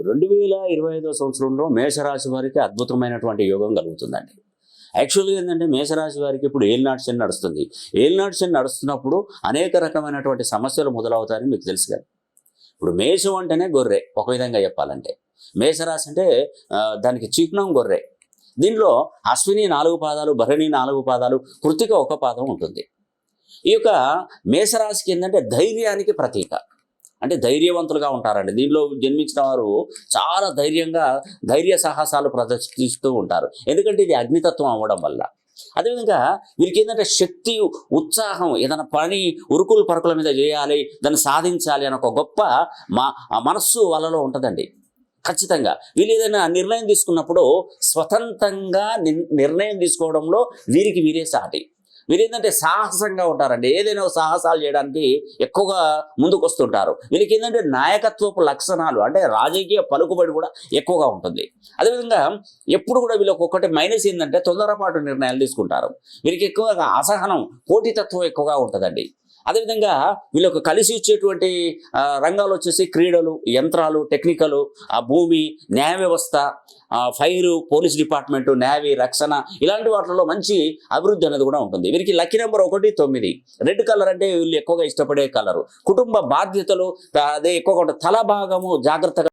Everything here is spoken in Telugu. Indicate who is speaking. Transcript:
Speaker 1: 2025 సంవత్సరంలో మేషరాశి వారికి అద్భుతమైనటువంటి యోగం కలుగుతుందండి. యాక్చువల్గా ఏంటంటే మేషరాశి వారికి ఇప్పుడు ఏలినాటి శని నడుస్తుంది. ఏలినాటి శని నడుస్తున్నప్పుడు అనేక రకమైనటువంటి సమస్యలు మొదలవుతాయని మీకు తెలుసు కదా. ఇప్పుడు మేషం అంటేనే గొర్రె, ఒక విధంగా చెప్పాలంటే. మేషరాశి అంటే దానికి చిహ్నం గొర్రె. దీనిలో అశ్విని 4 పాదాలు, భరణి 4 పాదాలు, కృతిక 1 పాదం ఉంటుంది. ఈ యొక్క మేషరాశికి ఏంటంటే ధైర్యానికి ప్రతీక. అంటే ధైర్యవంతులుగా ఉంటారండి. దీనిలో జన్మించిన వారు చాలా ధైర్య సాహసాలు ప్రదర్శిస్తూ ఉంటారు. ఎందుకంటే ఇది అగ్నితత్వం అవ్వడం వల్ల. అదేవిధంగా వీరికి ఏంటంటే శక్తి, ఉత్సాహం, ఏదైనా పని ఉరుకుల పరుకుల మీద చేయాలి, దాన్ని సాధించాలి అని ఒక గొప్ప మనస్సు వాళ్ళలో ఉంటుందండి. ఖచ్చితంగా వీళ్ళు ఏదైనా నిర్ణయం తీసుకున్నప్పుడు స్వతంత్రంగా నిర్ణయం తీసుకోవడంలో వీరికి వీరే సాటి. వీరేంటంటే సాహసంగా ఉంటారండి. ఏదైనా సాహసాలు చేయడానికి ఎక్కువగా ముందుకు వస్తుంటారు. వీరికి ఏంటంటే నాయకత్వపు లక్షణాలు, అంటే రాజకీయ పలుకుబడి కూడా ఎక్కువగా ఉంటుంది. అదేవిధంగా ఎప్పుడు కూడా వీళ్ళకి ఒకటి మైనస్ ఏంటంటే తొందరపాటు నిర్ణయాలు తీసుకుంటారు. వీరికి ఎక్కువగా అసహనం, పోటీతత్వం ఎక్కువగా ఉంటుందండి. అదేవిధంగా వీళ్ళకు కలిసి వచ్చేటువంటి రంగాలు వచ్చేసి క్రీడలు, యంత్రాలు, టెక్నికలు, భూమి, న్యాయ వ్యవస్థ, ఫైరు, పోలీస్ డిపార్ట్మెంటు, నేవీ, రక్షణ, ఇలాంటి వాటిలో మంచి అభివృద్ధి అనేది కూడా ఉంటుంది. వీరికి లక్కీ నెంబర్ 1, 9. రెడ్ కలర్ అంటే వీళ్ళు ఎక్కువగా ఇష్టపడే కలరు. కుటుంబ బాధ్యతలు అదే ఎక్కువగా ఉంటుంది. తల భాగము జాగ్రత్తగా